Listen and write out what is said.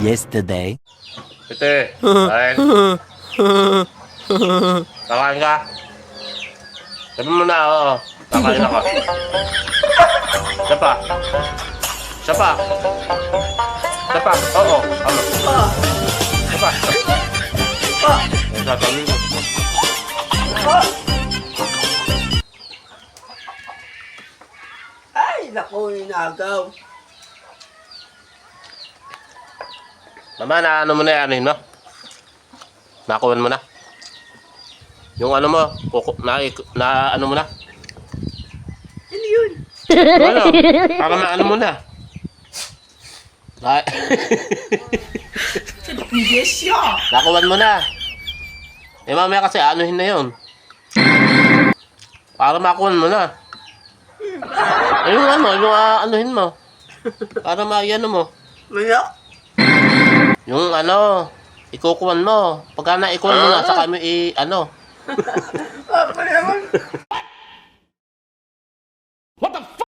yesterday. Ite, kain. Kakain ka? Sabi mo na, oo. Kakain ako. Isa pa. Isa pa. Isa pa. Oo. Ano? Isa pa. Sasabihin ko. Ay, naku, inagaw. Mama, na ano mo na yan, ano? Nakuhan mo na. Yung ano mo, na ano mo na. Ano yun? Ano? Para maano mo na. Ay. Yes, ya. Nakuhan mo na. Eh mamaya kasi anuhin na yun. Para makuhan mo na. Eh yung ano, yung anuhin mo. Para maiyano mo. Manok? Yung ano, ikukuhan mo. Pagka naikuhan mo na, saka mo ano. Apa naman?